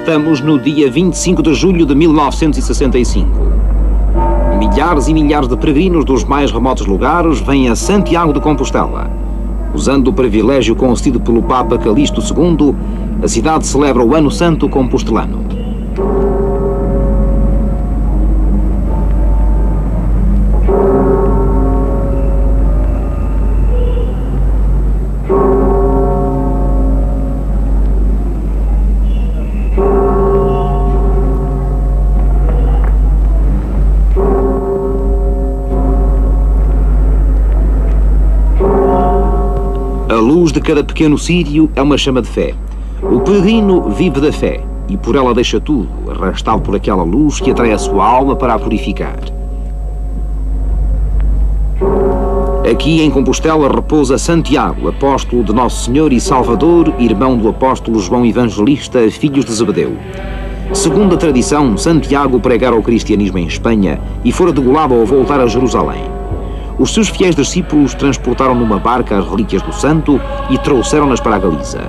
Estamos no dia 25 de julho de 1965. Milhares e milhares de peregrinos dos mais remotos lugares vêm a Santiago de Compostela. Usando o privilégio concedido pelo Papa Calixto II, a cidade celebra o Ano Santo Compostelano. A luz de cada pequeno círio é uma chama de fé. O peregrino vive da fé e por ela deixa tudo, arrastado por aquela luz que atrai a sua alma para a purificar. Aqui em Compostela repousa Santiago, apóstolo de Nosso Senhor e Salvador, irmão do apóstolo João Evangelista, filhos de Zebedeu. Segundo a tradição, Santiago pregara o cristianismo em Espanha e fora degolado ao voltar a Jerusalém. Os seus fiéis discípulos transportaram numa barca as relíquias do santo e trouxeram-nas para a Galiza.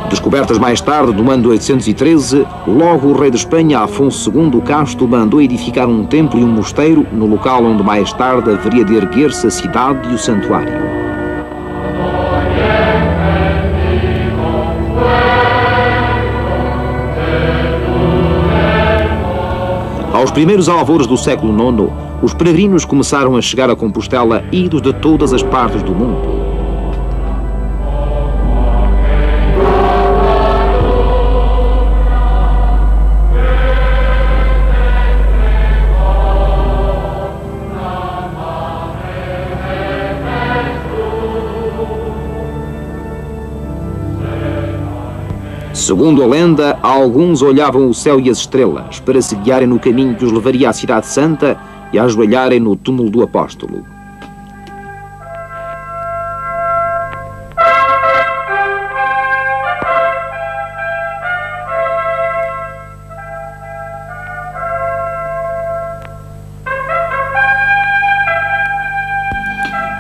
Descobertas mais tarde, no ano de 813, logo o rei de Espanha, Afonso II o Casto, mandou edificar um templo e um mosteiro no local onde mais tarde haveria de erguer-se a cidade e o santuário. Aos primeiros alvores do século IX, os peregrinos começaram a chegar a Compostela idos de todas as partes do mundo. Segundo a lenda, alguns olhavam o céu e as estrelas para se guiarem no caminho que os levaria à Cidade Santa e a ajoelharem no túmulo do apóstolo.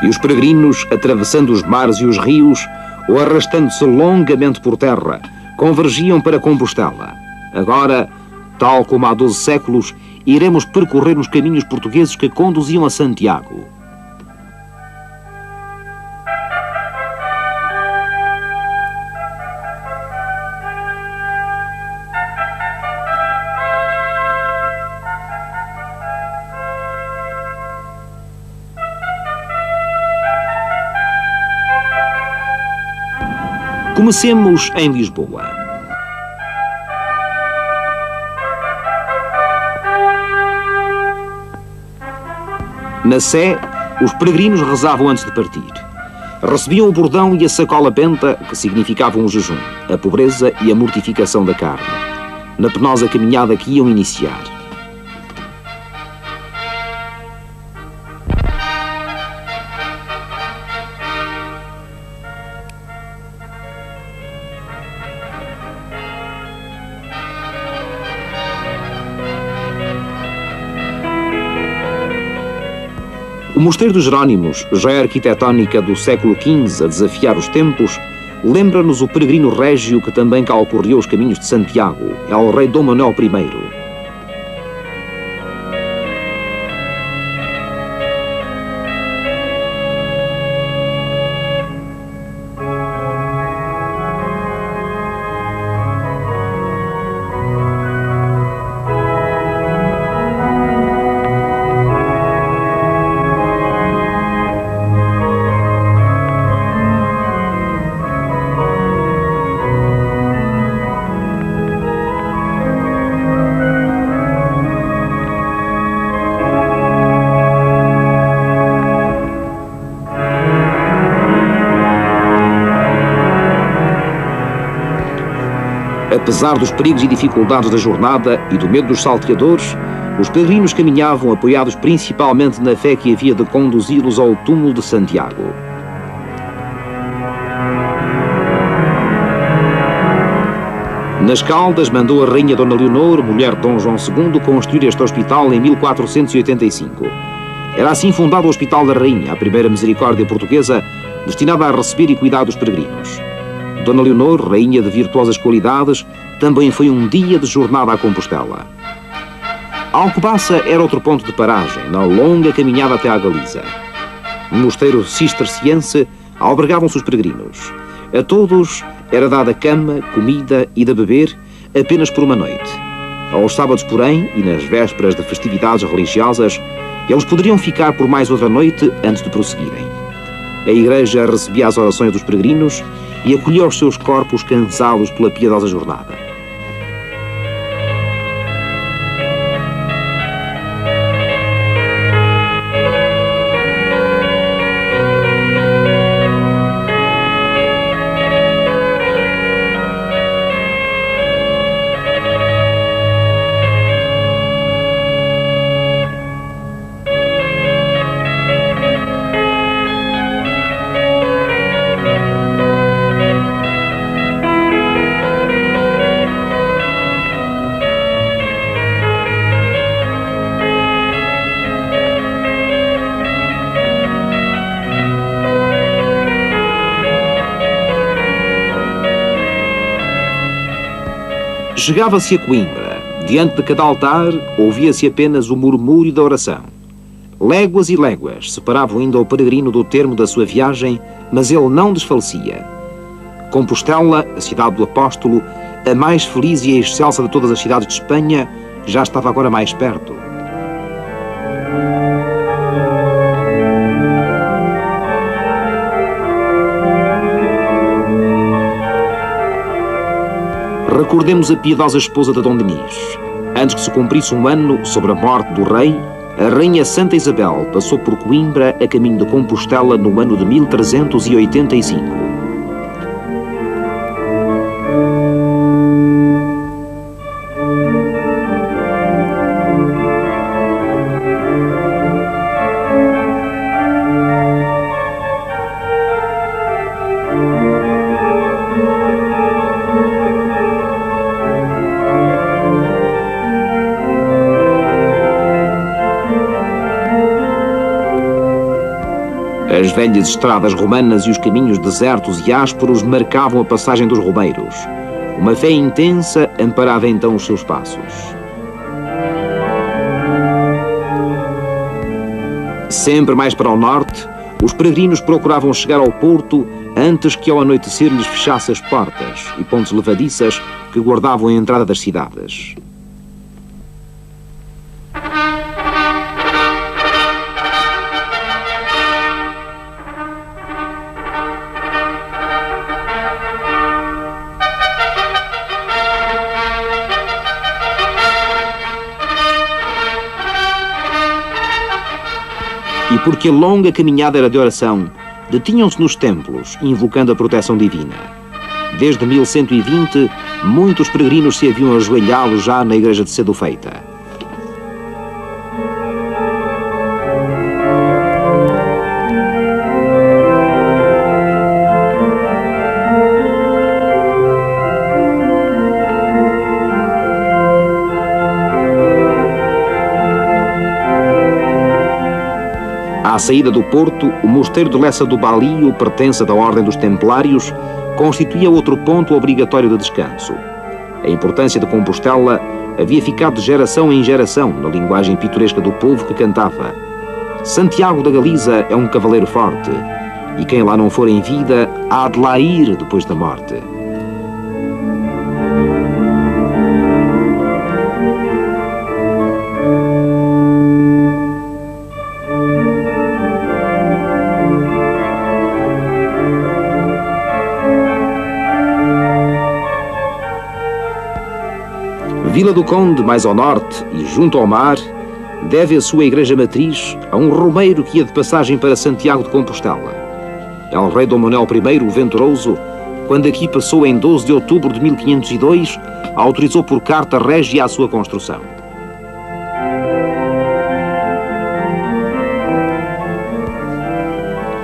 E os peregrinos, atravessando os mares e os rios, ou arrastando-se longamente por terra, convergiam para Compostela. Agora, tal como há 12 séculos, iremos percorrer os caminhos portugueses que conduziam a Santiago. Comecemos em Lisboa. Na Sé, os peregrinos rezavam antes de partir. Recebiam o bordão e a sacola benta, que significavam o jejum, a pobreza e a mortificação da carne, na penosa caminhada que iam iniciar. O Mosteiro dos Jerónimos, joia arquitetónica do século XV a desafiar os tempos, lembra-nos o peregrino régio que também calcorreou os caminhos de Santiago, ao rei Dom Manuel I. Apesar dos perigos e dificuldades da jornada e do medo dos salteadores, os peregrinos caminhavam apoiados principalmente na fé que havia de conduzi-los ao túmulo de Santiago. Nas Caldas, mandou a rainha Dona Leonor, mulher de Dom João II, construir este hospital em 1485. Era assim fundado o Hospital da Rainha, a primeira misericórdia portuguesa, destinada a receber e cuidar dos peregrinos. Dona Leonor, rainha de virtuosas qualidades, também foi um dia de jornada a Compostela. Alcobaça era outro ponto de paragem, na longa caminhada até à Galiza. No mosteiro cisterciense albergavam-se os peregrinos. A todos era dada cama, comida e de beber apenas por uma noite. Aos sábados, porém, e nas vésperas de festividades religiosas, eles poderiam ficar por mais outra noite antes de prosseguirem. A igreja recebia as orações dos peregrinos e acolhia os seus corpos cansados pela piedosa jornada. Chegava-se a Coimbra. Diante de cada altar, ouvia-se apenas o murmúrio da oração. Léguas e léguas separavam ainda o peregrino do termo da sua viagem, mas ele não desfalecia. Compostela, a cidade do apóstolo, a mais feliz e a excelsa de todas as cidades de Espanha, já estava agora mais perto. Recordemos a piedosa esposa de Dom Denis. Antes que se cumprisse um ano sobre a morte do rei, a rainha Santa Isabel passou por Coimbra a caminho de Compostela no ano de 1385. As velhas estradas romanas e os caminhos desertos e ásperos marcavam a passagem dos romeiros. Uma fé intensa amparava então os seus passos. Sempre mais para o norte, os peregrinos procuravam chegar ao porto antes que ao anoitecer lhes fechasse as portas e pontes levadiças que guardavam a entrada das cidades. E porque a longa caminhada era de oração, detinham-se nos templos, invocando a proteção divina. Desde 1120, muitos peregrinos se haviam ajoelhado já na igreja de Cedo Feita. À saída do porto, o mosteiro de Lessa do Balio, pertença da Ordem dos Templários, constituía outro ponto obrigatório de descanso. A importância de Compostela havia ficado de geração em geração na linguagem pitoresca do povo que cantava: Santiago da Galiza é um cavaleiro forte, e quem lá não for em vida há de lá ir depois da morte. Vila do Conde, mais ao norte e junto ao mar, deve a sua igreja matriz a um romeiro que ia de passagem para Santiago de Compostela. El Rei Dom Manuel I, o Venturoso, quando aqui passou em 12 de outubro de 1502, autorizou por carta régia a sua construção.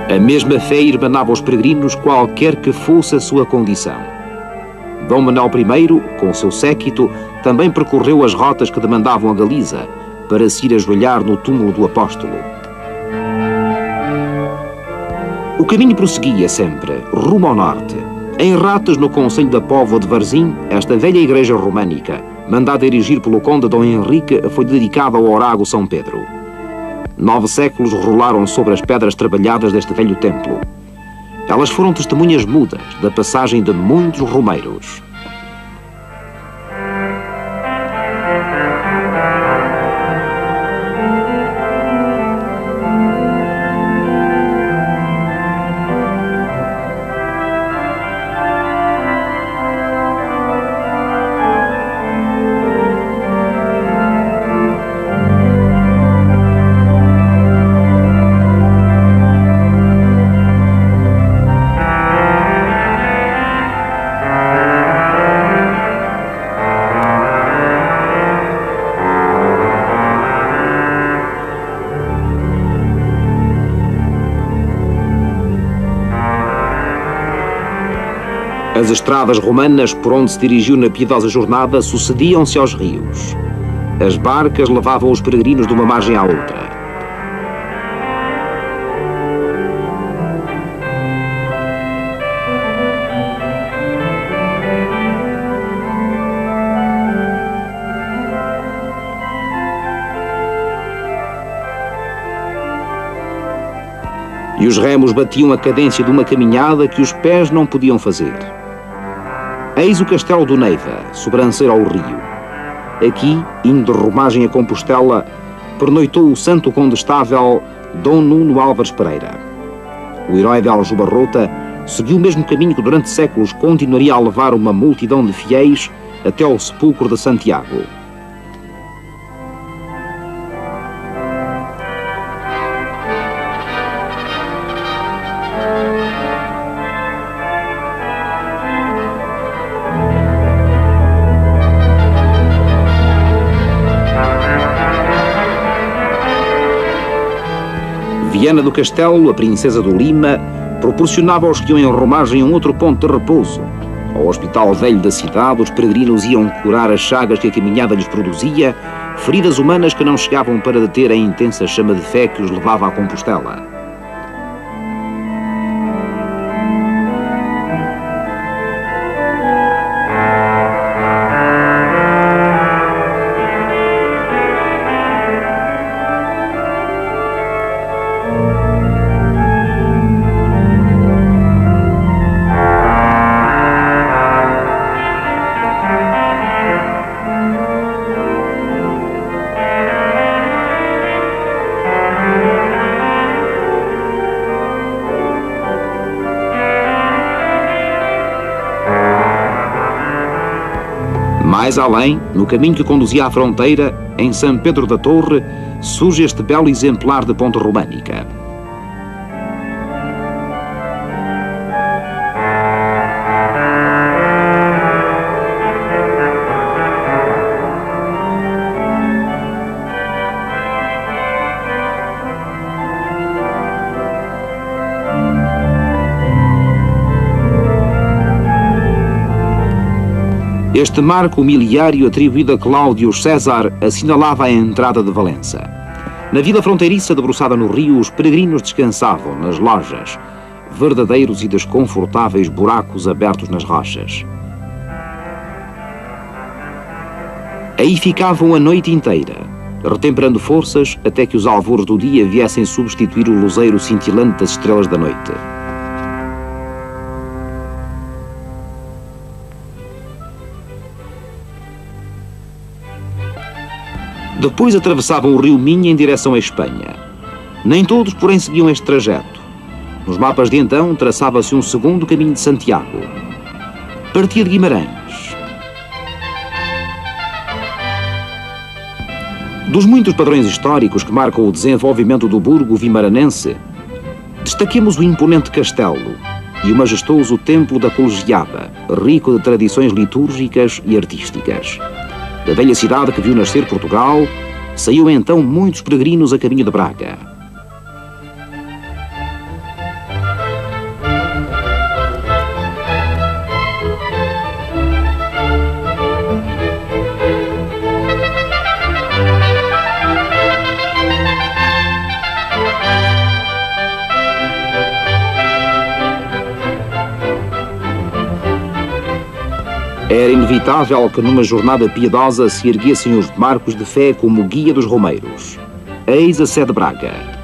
A mesma fé irmanava os peregrinos, qualquer que fosse a sua condição. Dom Manuel I, com o seu séquito, também percorreu as rotas que demandavam a Galiza, para se ir ajoelhar no túmulo do apóstolo. O caminho prosseguia sempre, rumo ao norte. Em Rates, no concelho da Póvoa de Varzim, esta velha igreja românica, mandada erigir pelo conde Dom Henrique, foi dedicada ao Orago São Pedro. 9 séculos rolaram sobre as pedras trabalhadas deste velho templo. Elas foram testemunhas mudas da passagem de muitos romeiros. As estradas romanas por onde se dirigiu na piedosa jornada sucediam-se aos rios. As barcas levavam os peregrinos de uma margem à outra. E os remos batiam a cadência de uma caminhada que os pés não podiam fazer. Eis o castelo do Neiva, sobranceiro ao rio. Aqui, indo de romagem a Compostela, pernoitou o santo condestável Dom Nuno Álvares Pereira. O herói de Aljubarrota seguiu o mesmo caminho que durante séculos continuaria a levar uma multidão de fiéis até ao sepulcro de Santiago. Viana do Castelo, a princesa do Lima, proporcionava aos que iam em romagem um outro ponto de repouso. Ao hospital velho da cidade, os peregrinos iam curar as chagas que a caminhada lhes produzia, feridas humanas que não chegavam para deter a intensa chama de fé que os levava à Compostela. Mais além, no caminho que conduzia à fronteira, em São Pedro da Torre, surge este belo exemplar de ponte românica. Este marco miliário atribuído a Cláudio César assinalava a entrada de Valença. Na vila fronteiriça debruçada no rio, os peregrinos descansavam nas lojas, verdadeiros e desconfortáveis buracos abertos nas rochas. Aí ficavam a noite inteira, retemperando forças até que os alvores do dia viessem substituir o luzeiro cintilante das estrelas da noite. Depois atravessavam o rio Minho em direção à Espanha. Nem todos, porém, seguiam este trajeto. Nos mapas de então, traçava-se um segundo caminho de Santiago. Partia de Guimarães. Dos muitos padrões históricos que marcam o desenvolvimento do burgo vimaranense, destaquemos o imponente castelo, e o majestoso Templo da Colegiada, rico de tradições litúrgicas e artísticas. Da velha cidade que viu nascer Portugal, saiu então muitos peregrinos a caminho de Braga. Era inevitável que numa jornada piedosa se erguessem os barcos de fé como guia dos romeiros. Eis a sé de Braga.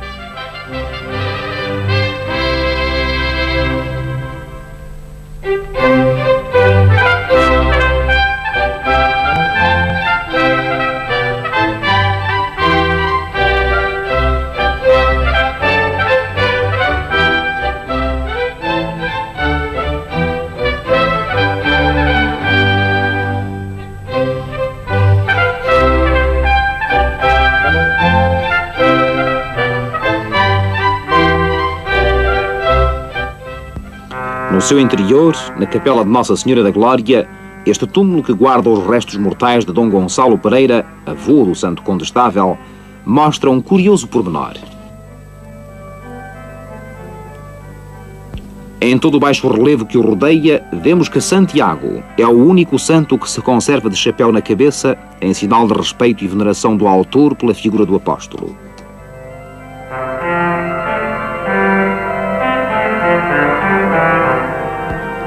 No seu interior, na capela de Nossa Senhora da Glória, este túmulo que guarda os restos mortais de Dom Gonçalo Pereira, avô do Santo Condestável, mostra um curioso pormenor. Em todo o baixo relevo que o rodeia, vemos que Santiago é o único santo que se conserva de chapéu na cabeça, em sinal de respeito e veneração do autor pela figura do apóstolo.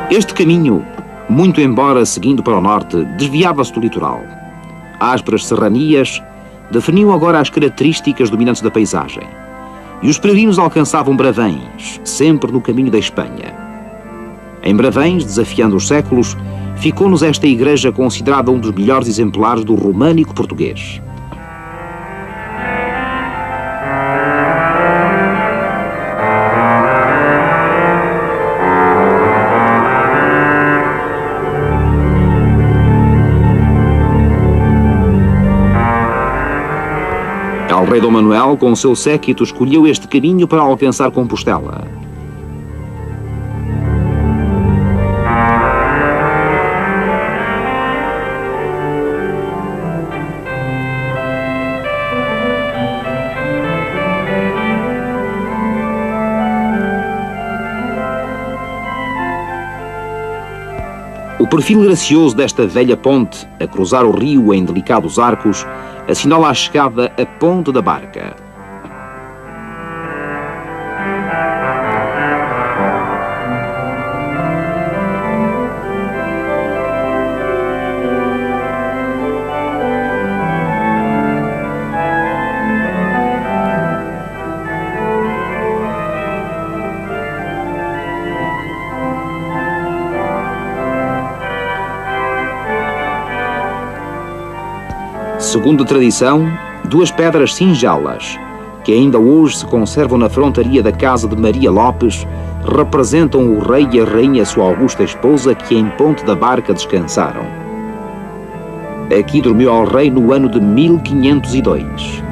Este caminho, muito embora seguindo para o norte, desviava-se do litoral. Ásperas serranias definiam agora as características dominantes da paisagem. E os peregrinos alcançavam Bravães, sempre no caminho da Espanha. Em Bravães, desafiando os séculos, ficou-nos esta igreja considerada um dos melhores exemplares do românico português. O rei Dom Manuel, com seu séquito, escolheu este caminho para alcançar Compostela. O perfil gracioso desta velha ponte, a cruzar o rio em delicados arcos, assinala a chegada à ponte da barca. Segundo a tradição, duas pedras singelas, que ainda hoje se conservam na frontaria da casa de Maria Lopes, representam o rei e a rainha sua augusta esposa que em Ponte da Barca descansaram. Aqui dormiu ao rei no ano de 1502.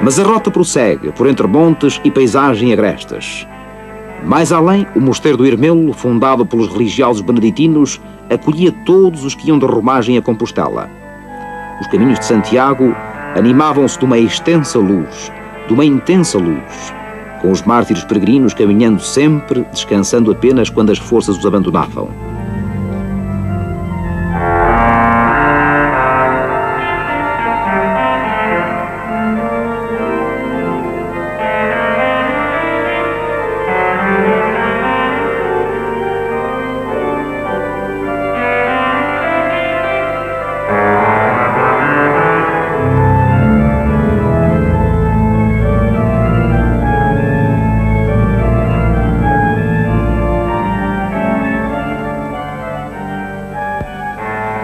Mas a rota prossegue por entre montes e paisagem agrestas. Mais além, o mosteiro do Irmelo, fundado pelos religiosos beneditinos, acolhia todos os que iam de romagem a Compostela. Os caminhos de Santiago animavam-se de uma extensa luz, de uma intensa luz, com os mártires peregrinos caminhando sempre, descansando apenas quando as forças os abandonavam.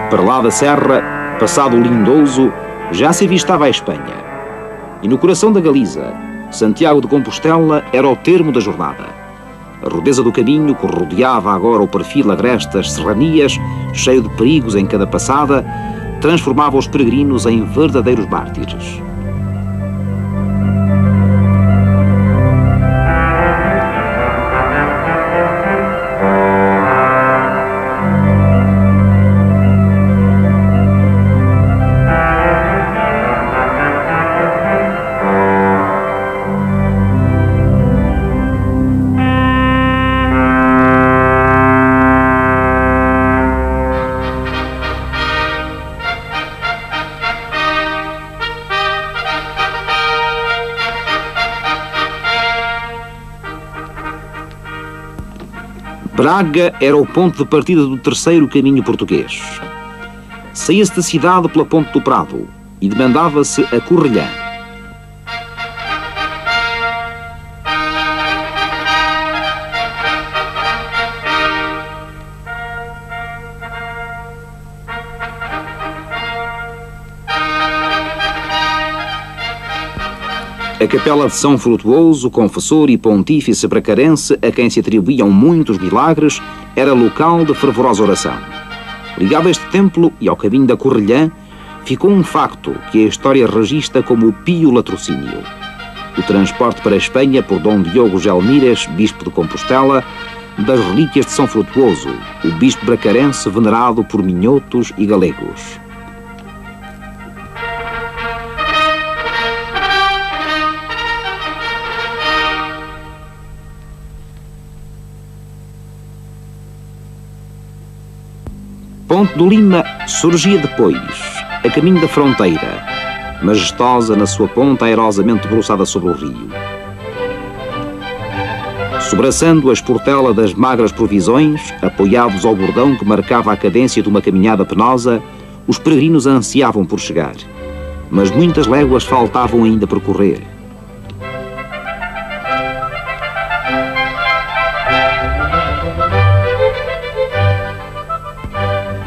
Para lá da serra, passado o Lindoso, já se avistava a Espanha. E no coração da Galiza, Santiago de Compostela era o termo da jornada. A rudeza do caminho, que rodeava agora o perfil agreste das serranias, cheio de perigos em cada passada, transformava os peregrinos em verdadeiros mártires. Braga era o ponto de partida do terceiro caminho português. Saía-se da cidade pela Ponte do Prado e demandava-se a Correlhã. A capela de São Frutuoso, confessor e pontífice bracarense, a quem se atribuíam muitos milagres, era local de fervorosa oração. Ligado a este templo e ao caminho da Correlhã, ficou um facto que a história registra como o Pio Latrocínio: o transporte para a Espanha por Dom Diogo Gelmírez, bispo de Compostela, das relíquias de São Frutuoso, o bispo bracarense venerado por minhotos e galegos. Ponte do Lima surgia depois, a caminho da fronteira, majestosa na sua ponta airosamente debruçada sobre o rio. Sobraçando a esportela das magras provisões, apoiados ao bordão que marcava a cadência de uma caminhada penosa, os peregrinos ansiavam por chegar, mas muitas léguas faltavam ainda percorrer.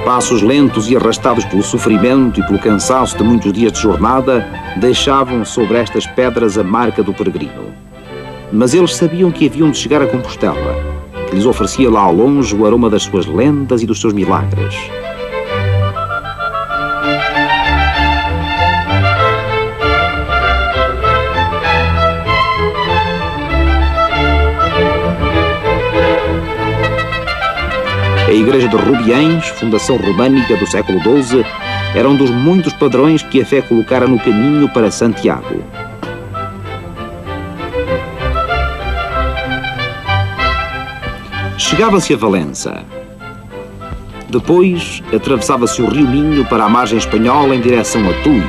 Passos lentos e arrastados pelo sofrimento e pelo cansaço de muitos dias de jornada, deixavam sobre estas pedras a marca do peregrino. Mas eles sabiam que haviam de chegar a Compostela, que lhes oferecia lá ao longe o aroma das suas lendas e dos seus milagres. A igreja de Rubiães, fundação românica do século XII, era um dos muitos padrões que a fé colocara no caminho para Santiago. Chegava-se a Valença. Depois, atravessava-se o rio Minho para a margem espanhola em direção a Tui.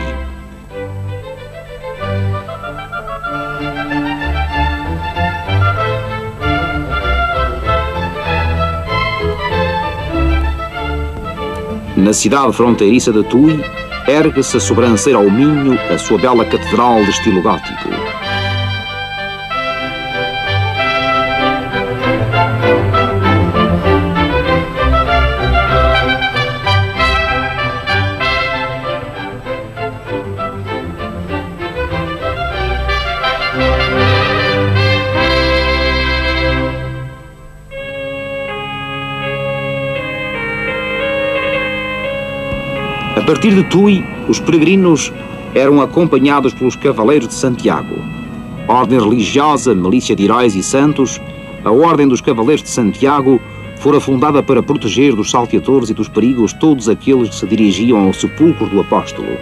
Na cidade fronteiriça de Tui, ergue-se a sobranceira ao Minho a sua bela catedral de estilo gótico. A partir de Tui, os peregrinos eram acompanhados pelos Cavaleiros de Santiago. Ordem religiosa, milícia de heróis e santos, a Ordem dos Cavaleiros de Santiago fora fundada para proteger dos salteadores e dos perigos todos aqueles que se dirigiam ao sepulcro do apóstolo.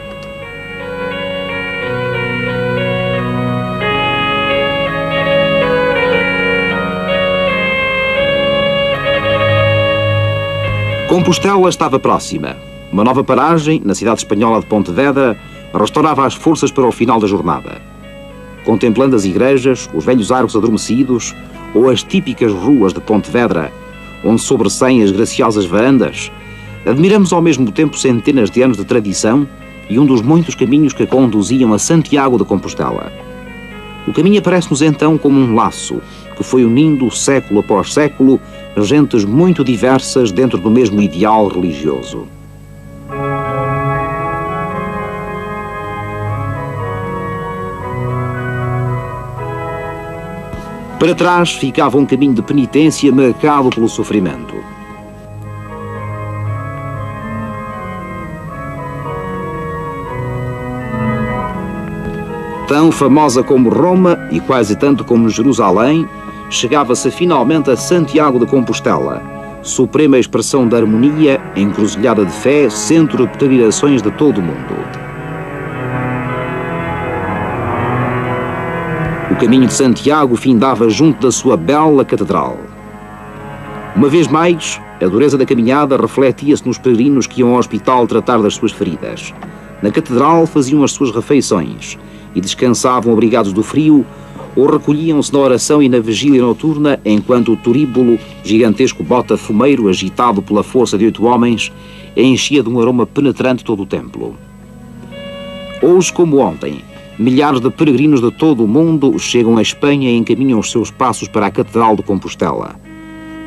Compostela estava próxima. Uma nova paragem, na cidade espanhola de Pontevedra, restaurava as forças para o final da jornada. Contemplando as igrejas, os velhos arcos adormecidos, ou as típicas ruas de Pontevedra, onde sobressaem as graciosas varandas, admiramos ao mesmo tempo centenas de anos de tradição e um dos muitos caminhos que conduziam a Santiago de Compostela. O caminho aparece-nos então como um laço, que foi unindo século após século gentes muito diversas dentro do mesmo ideal religioso. Para trás ficava um caminho de penitência marcado pelo sofrimento. Tão famosa como Roma e quase tanto como Jerusalém, chegava-se finalmente a Santiago de Compostela, suprema expressão da harmonia, encruzilhada de fé, centro de peregrinações de todo o mundo. O caminho de Santiago findava junto da sua bela catedral. Uma vez mais, a dureza da caminhada refletia-se nos peregrinos que iam ao hospital tratar das suas feridas. Na catedral faziam as suas refeições e descansavam abrigados do frio, ou recolhiam-se na oração e na vigília noturna, enquanto o turíbulo, gigantesco bota-fumeiro agitado pela força de 8 homens, enchia de um aroma penetrante todo o templo. Hoje como ontem, milhares de peregrinos de todo o mundo chegam à Espanha e encaminham os seus passos para a Catedral de Compostela.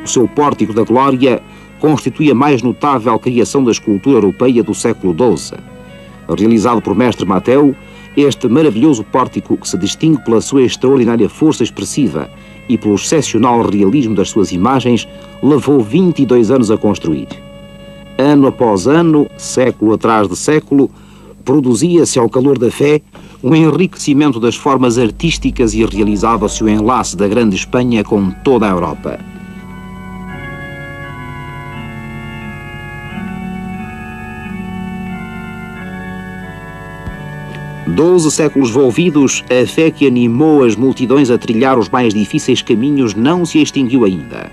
O seu pórtico da glória constitui a mais notável criação da escultura europeia do século XII. Realizado por mestre Mateu, este maravilhoso pórtico, que se distingue pela sua extraordinária força expressiva e pelo excepcional realismo das suas imagens, levou 22 anos a construir. Ano após ano, século atrás de século, produzia-se ao calor da fé um enriquecimento das formas artísticas e realizava-se o enlace da grande Espanha com toda a Europa. Doze séculos volvidos, a fé que animou as multidões a trilhar os mais difíceis caminhos não se extinguiu ainda.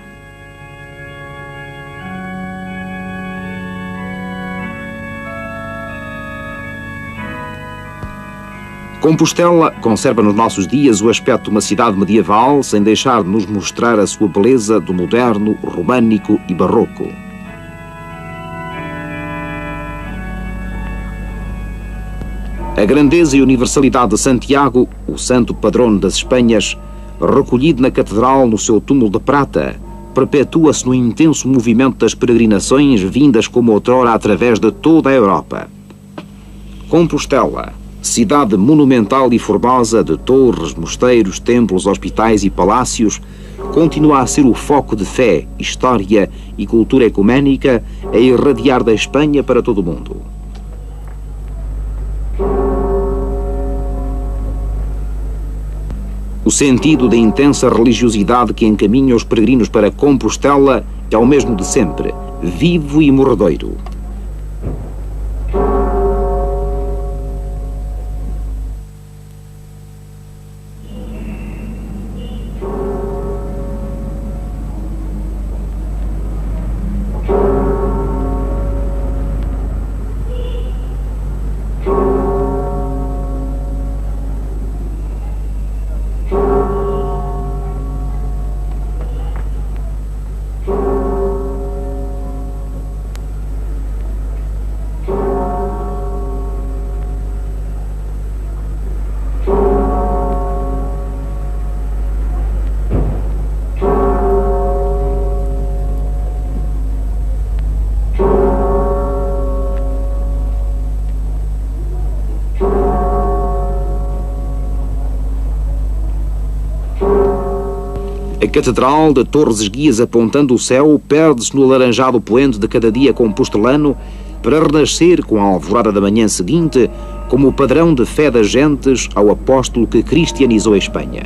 Compostela conserva nos nossos dias o aspecto de uma cidade medieval, sem deixar de nos mostrar a sua beleza do moderno, românico e barroco. A grandeza e universalidade de Santiago, o santo patrono das Espanhas, recolhido na catedral no seu túmulo de prata, perpetua-se no intenso movimento das peregrinações vindas como outrora através de toda a Europa. Compostela, cidade monumental e formosa de torres, mosteiros, templos, hospitais e palácios, continua a ser o foco de fé, história e cultura ecuménica a irradiar da Espanha para todo o mundo. O sentido da intensa religiosidade que encaminha os peregrinos para Compostela é o mesmo de sempre, vivo e morredouro. A catedral, de torres esguias apontando o céu, perde-se no alaranjado poente de cada dia compostelano para renascer com a alvorada da manhã seguinte como o padrão de fé das gentes ao apóstolo que cristianizou a Espanha.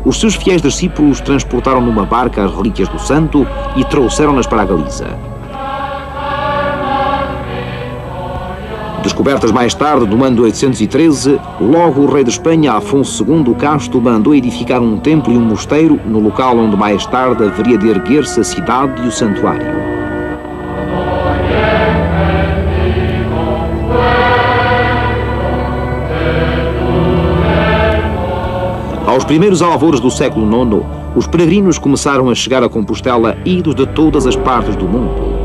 Os seus fiéis discípulos transportaram numa barca as relíquias do santo e trouxeram-nas para a Galiza. Descobertas mais tarde, no ano de 813, logo o rei de Espanha, Afonso II o Casto, mandou edificar um templo e um mosteiro no local onde mais tarde haveria de erguer-se a cidade e o santuário. primeiros alvores do século IX, os peregrinos começaram a chegar a Compostela idos de todas as partes do mundo.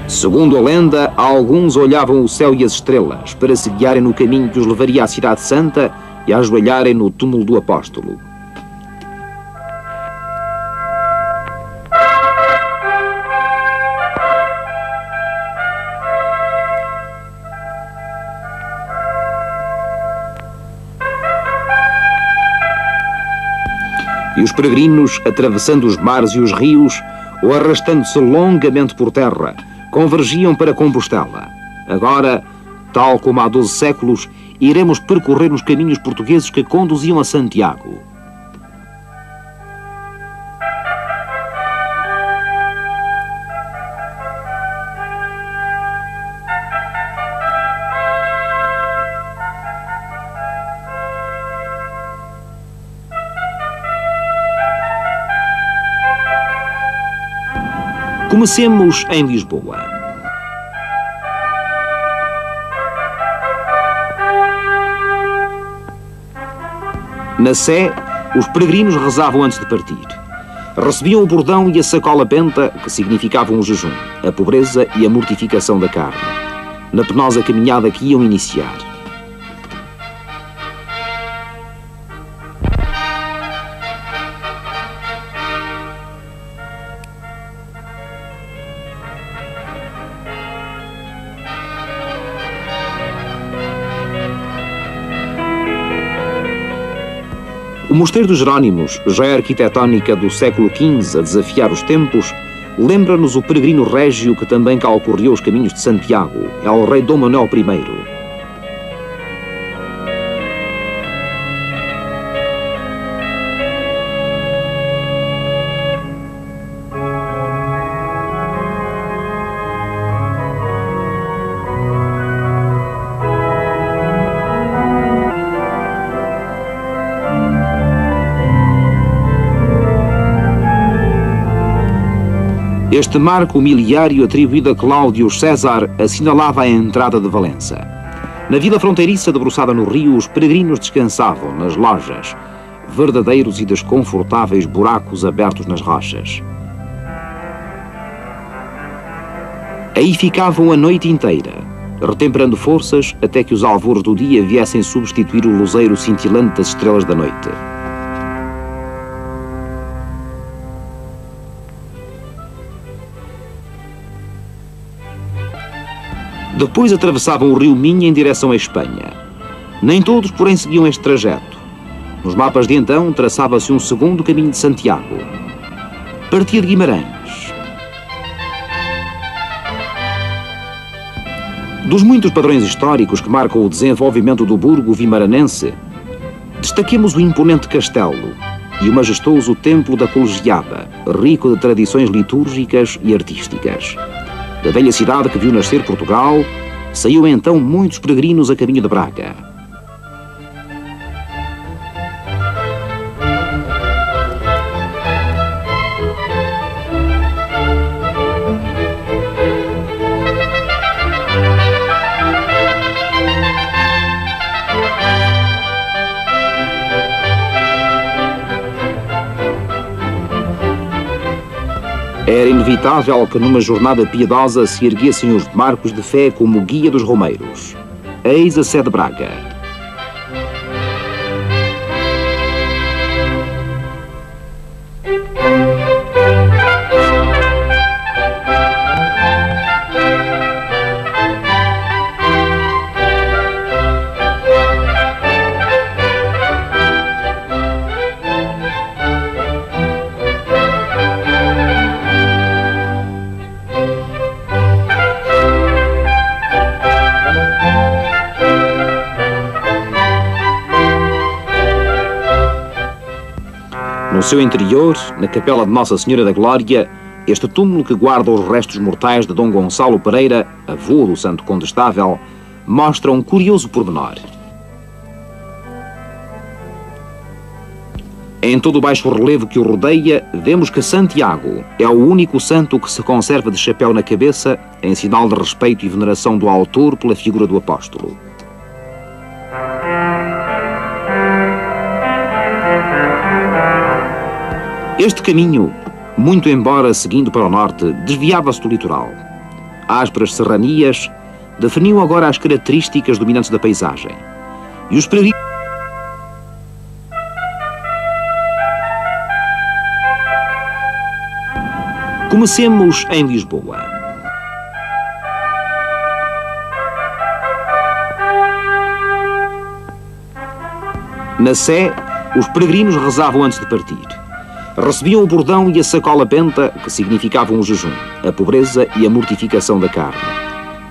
Segundo a lenda, alguns olhavam o céu e as estrelas para se guiarem no caminho que os levaria à Cidade Santa e a ajoelharem no túmulo do apóstolo. E os peregrinos, atravessando os mares e os rios, ou arrastando-se longamente por terra, convergiam para Compostela. Agora, tal como há 12 séculos, iremos percorrer os caminhos portugueses que conduziam a Santiago. Comecemos em Lisboa. Na Sé, os peregrinos rezavam antes de partir. Recebiam o bordão e a sacola benta, que significavam o jejum, a pobreza e a mortificação da carne, na penosa caminhada que iam iniciar. O Mosteiro dos Jerónimos, joia arquitetónica do século XV a desafiar os tempos, lembra-nos o peregrino régio que também cá ocorreu os caminhos de Santiago, é o rei Dom Manuel I. Este marco miliário atribuído a Cláudio César assinalava a entrada de Valença. Na vila fronteiriça debruçada no rio, os peregrinos descansavam nas lojas, verdadeiros e desconfortáveis buracos abertos nas rochas. Aí ficavam a noite inteira, retemperando forças até que os alvores do dia viessem substituir o luzeiro cintilante das estrelas da noite. Depois atravessavam o rio Minho em direção à Espanha. Nem todos, porém, seguiam este trajeto. Nos mapas de então, traçava-se um segundo caminho de Santiago. Partia de Guimarães. Dos muitos padrões históricos que marcam o desenvolvimento do burgo vimaranense, destaquemos o imponente castelo e o majestoso templo da Colegiada, rico de tradições litúrgicas e artísticas. Da velha cidade que viu nascer Portugal, saíam então muitos peregrinos a caminho de Braga. Era inevitável que numa jornada piedosa se erguessem os marcos de fé como guia dos romeiros. Eis a sé de Braga. No seu interior, na capela de Nossa Senhora da Glória, este túmulo que guarda os restos mortais de Dom Gonçalo Pereira, avô do Santo Condestável, mostra um curioso pormenor. Em todo o baixo relevo que o rodeia, vemos que Santiago é o único santo que se conserva de chapéu na cabeça, em sinal de respeito e veneração do autor pela figura do apóstolo. Este caminho, muito embora seguindo para o norte, desviava-se do litoral. Ásperas serranias definiam agora as características dominantes da paisagem. E os peregrinos... Comecemos em Lisboa. Na Sé, os peregrinos rezavam antes de partir. Recebiam o bordão e a sacola benta, que significavam o jejum, a pobreza e a mortificação da carne,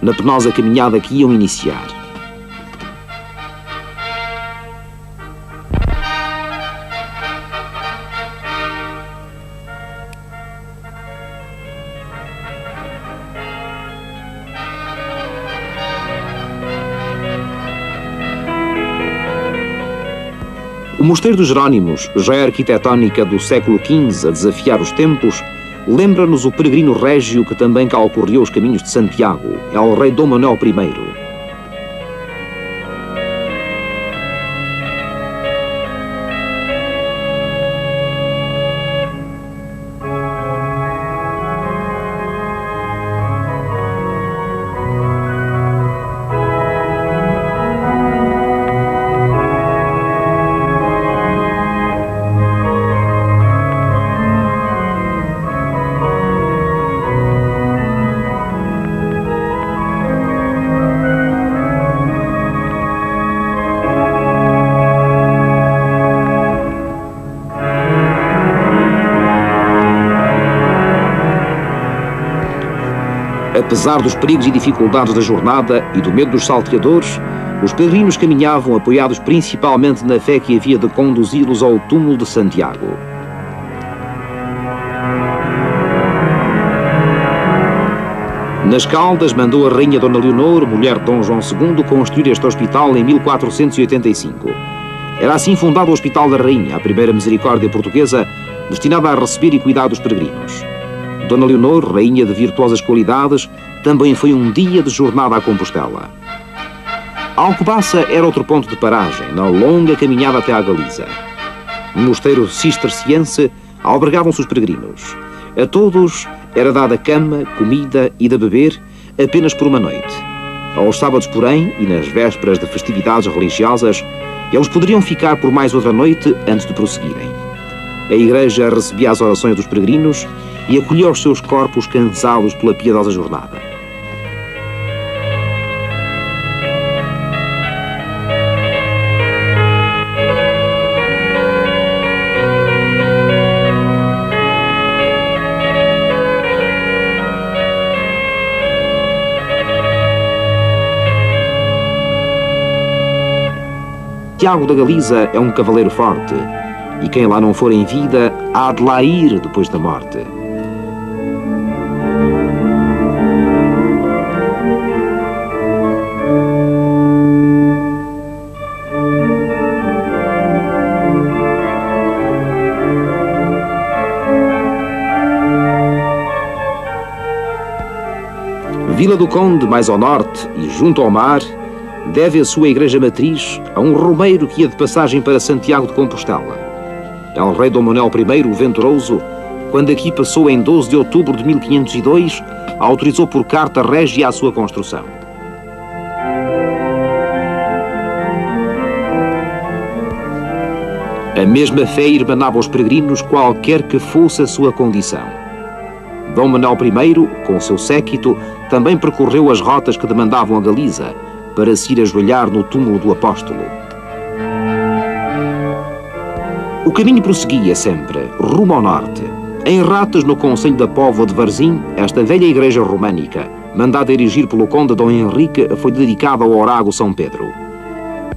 na penosa caminhada que iam iniciar. O Mosteiro dos Jerónimos, joia arquitetónica do século XV a desafiar os tempos, lembra-nos o peregrino régio que também cá ocorreu os caminhos de Santiago, é o rei Dom Manuel I. Apesar dos perigos e dificuldades da jornada e do medo dos salteadores, os peregrinos caminhavam apoiados principalmente na fé que havia de conduzi-los ao túmulo de Santiago. Nas Caldas mandou a rainha Dona Leonor, mulher de Dom João II, construir este hospital em 1485. Era assim fundado o Hospital da Rainha, a primeira misericórdia portuguesa, destinada a receber e cuidar dos peregrinos. Dona Leonor, rainha de virtuosas qualidades, também foi um dia de jornada a Compostela. Alcobaça era outro ponto de paragem, na longa caminhada até à Galiza. No mosteiro cisterciense albergavam-se os peregrinos. A todos era dada cama, comida e de beber apenas por uma noite. Aos sábados, porém, e nas vésperas de festividades religiosas, eles poderiam ficar por mais outra noite antes de prosseguirem. A igreja recebia as orações dos peregrinos e acolhia os seus corpos cansados pela piedosa jornada. Tiago da Galiza é um cavaleiro forte, e quem lá não for em vida há de lá ir depois da morte. Vila do Conde, mais ao norte e junto ao mar, deve a sua igreja matriz a um romeiro que ia de passagem para Santiago de Compostela. É o rei Dom Manuel I, o Venturoso, quando aqui passou em 12 de outubro de 1502, autorizou por carta régia a sua construção. A mesma fé irmanava os peregrinos, qualquer que fosse a sua condição. Dom Manuel I, com o seu séquito, também percorreu as rotas que demandavam a Galiza, para se ir ajoelhar no túmulo do apóstolo. O caminho prosseguia sempre, rumo ao norte. Em Ratas, no concelho da Póvoa de Varzim, esta velha igreja românica, mandada erigir pelo conde Dom Henrique, foi dedicada ao Orago São Pedro.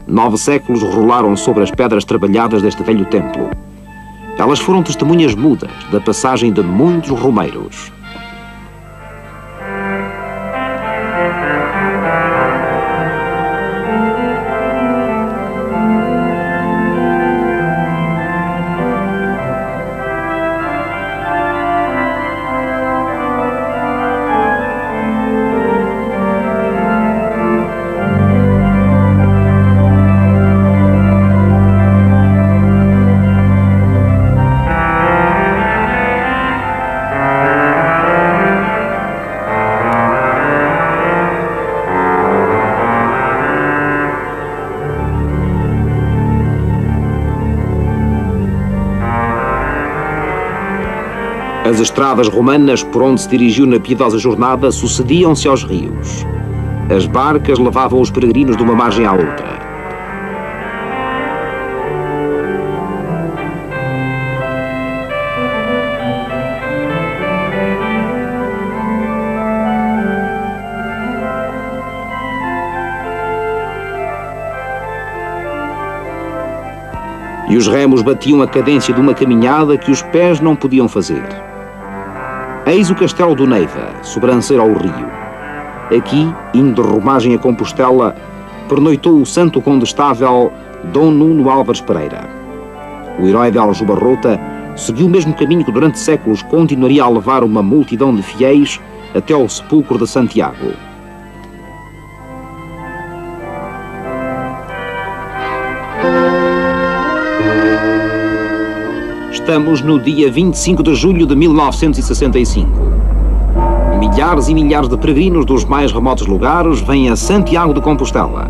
9 séculos rolaram sobre as pedras trabalhadas deste velho templo. Elas foram testemunhas mudas da passagem de muitos romeiros. As estradas romanas por onde se dirigiu na piedosa jornada sucediam-se aos rios. As barcas levavam os peregrinos de uma margem à outra. E os remos batiam a cadência de uma caminhada que os pés não podiam fazer. Eis o castelo do Neiva, sobranceiro ao rio. Aqui, indo de romagem a Compostela, pernoitou o santo condestável Dom Nuno Álvares Pereira. O herói de Aljubarrota seguiu o mesmo caminho que durante séculos continuaria a levar uma multidão de fiéis até ao sepulcro de Santiago. Estamos no dia 25 de julho de 1965. Milhares e milhares de peregrinos dos mais remotos lugares vêm a Santiago de Compostela.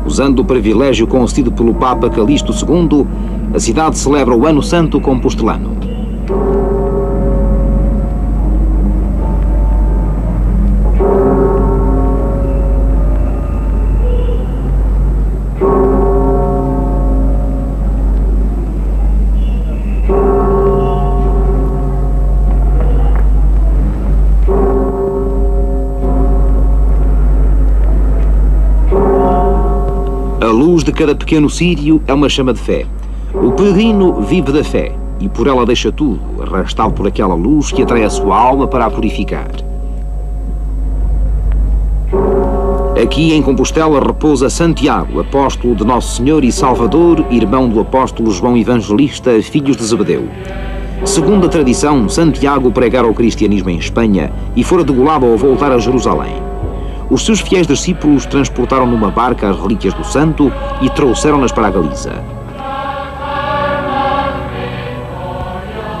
Usando o privilégio concedido pelo Papa Calixto II, a cidade celebra o Ano Santo Compostelano. A luz de cada pequeno círio é uma chama de fé. O peregrino vive da fé e por ela deixa tudo, arrastado por aquela luz que atrai a sua alma para a purificar. Aqui em Compostela repousa Santiago, apóstolo de Nosso Senhor e Salvador, irmão do apóstolo João Evangelista, filhos de Zebedeu. Segundo a tradição, Santiago pregara o cristianismo em Espanha e fora degolado ao voltar a Jerusalém. Os seus fiéis discípulos transportaram numa barca as relíquias do santo e trouxeram-nas para a Galiza.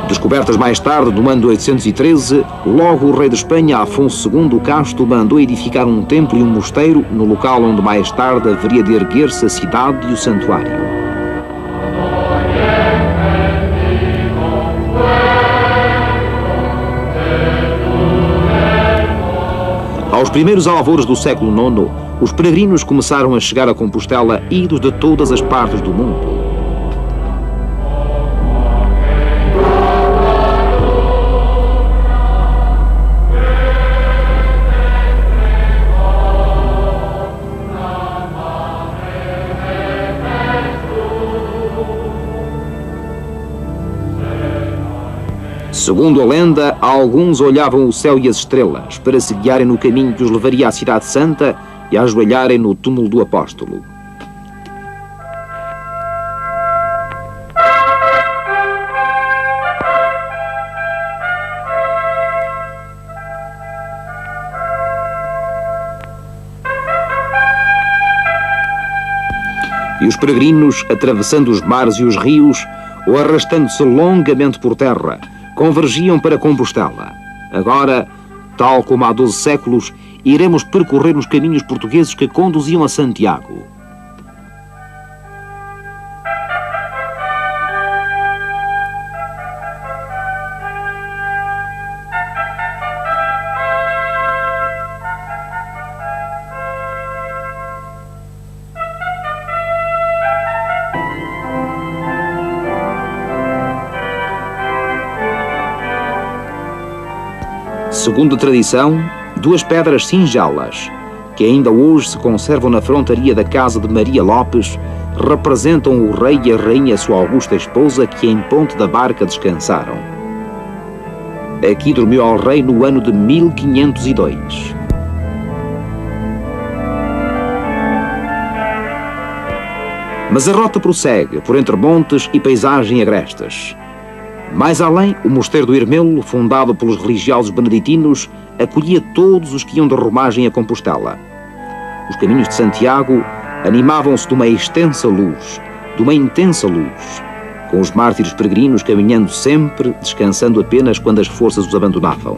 Descobertas mais tarde, no ano de 813, logo o rei de Espanha, Afonso II o Casto, mandou edificar um templo e um mosteiro no local onde mais tarde haveria de erguer-se a cidade e o santuário. Aos primeiros alvores do século IX, os peregrinos começaram a chegar a Compostela idos de todas as partes do mundo. Segundo a lenda, alguns olhavam o céu e as estrelas para se guiarem no caminho que os levaria à Cidade Santa e a ajoelharem no túmulo do apóstolo. E os peregrinos, atravessando os mares e os rios, ou arrastando-se longamente por terra, convergiam para Compostela. Agora, tal como há 12 séculos, iremos percorrer os caminhos portugueses que conduziam a Santiago. Segundo a tradição, duas pedras singelas, que ainda hoje se conservam na frontaria da casa de Maria Lopes, representam o rei e a rainha, sua augusta esposa, que em ponte da barca descansaram. Aqui dormiu ao rei no ano de 1502. Mas a rota prossegue por entre montes e paisagem agrestas. Mais além, o Mosteiro do Irmelo, fundado pelos religiosos beneditinos, acolhia todos os que iam de romagem a Compostela. Os caminhos de Santiago animavam-se de uma extensa luz, de uma intensa luz, com os mártires peregrinos caminhando sempre, descansando apenas quando as forças os abandonavam.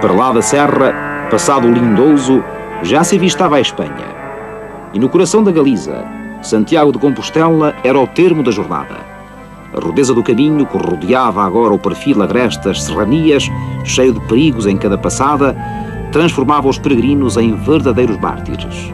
Para lá da serra, passado o Lindoso, já se avistava a Espanha. E no coração da Galiza, Santiago de Compostela era o termo da jornada. A rudeza do caminho, que rodeava agora o perfil agreste das serranias, cheio de perigos em cada passada, transformava os peregrinos em verdadeiros mártires.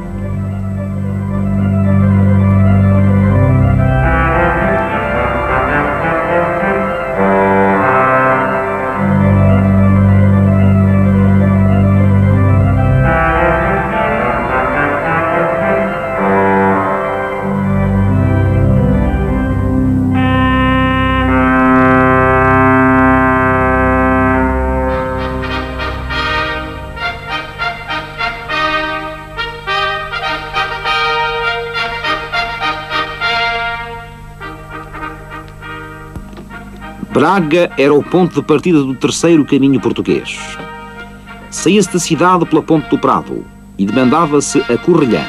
Braga era o ponto de partida do terceiro caminho português. Saía-se da cidade pela Ponte do Prado e demandava-se a Correlhã.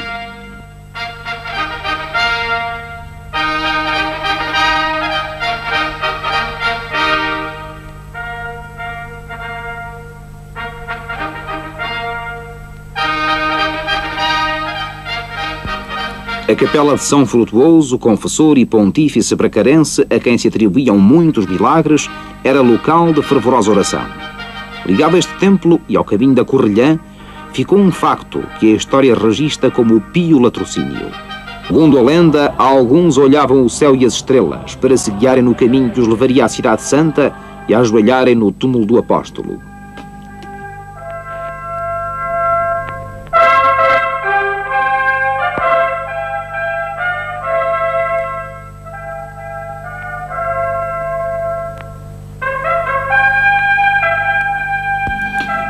A capela de São Frutuoso, confessor e pontífice bracarense, a quem se atribuíam muitos milagres, era local de fervorosa oração. Ligado a este templo e ao caminho da Correlhã, ficou um facto que a história registra como o Pio Latrocínio. Segundo a lenda, alguns olhavam o céu e as estrelas para se guiarem no caminho que os levaria à Cidade Santa e a ajoelharem no túmulo do apóstolo.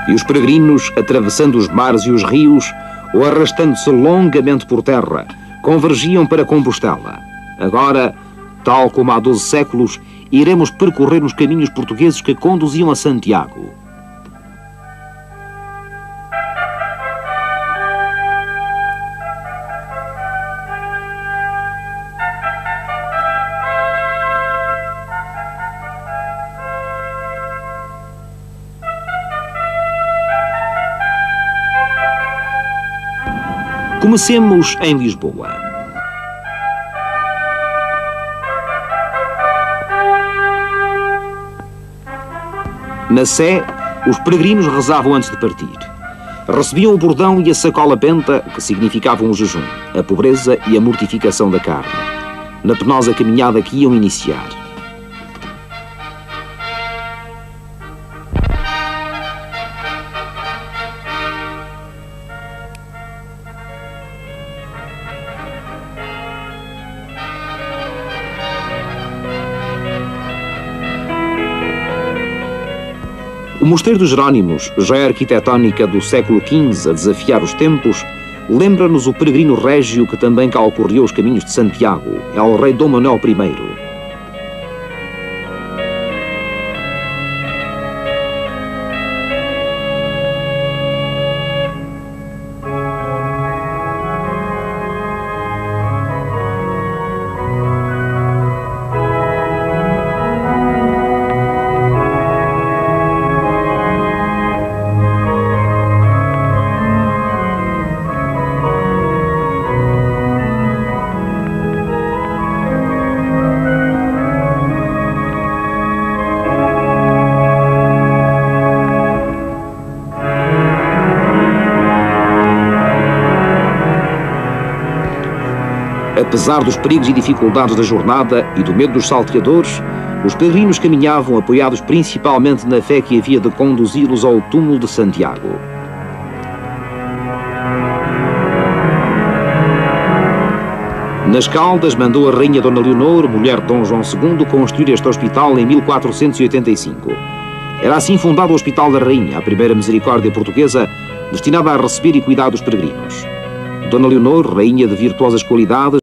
E os peregrinos, atravessando os mares e os rios, ou arrastando-se longamente por terra, convergiam para Compostela. Agora, tal como há 12 séculos, iremos percorrer os caminhos portugueses que conduziam a Santiago. Comecemos em Lisboa. Na Sé, os peregrinos rezavam antes de partir. Recebiam o bordão e a sacola benta, que significavam o jejum, a pobreza e a mortificação da carne, na penosa caminhada que iam iniciar. O Mosteiro dos Jerónimos, joia arquitetónica do século XV a desafiar os tempos, lembra-nos o peregrino régio que também cá ocorreu os caminhos de Santiago, é o rei Dom Manuel I. Apesar dos perigos e dificuldades da jornada e do medo dos salteadores, os peregrinos caminhavam apoiados principalmente na fé que havia de conduzi-los ao túmulo de Santiago. Nas Caldas mandou a rainha Dona Leonor, mulher de Dom João II, construir este hospital em 1485. Era assim fundado o Hospital da Rainha, a primeira misericórdia portuguesa, destinada a receber e cuidar dos peregrinos. Dona Leonor, rainha de virtuosas qualidades,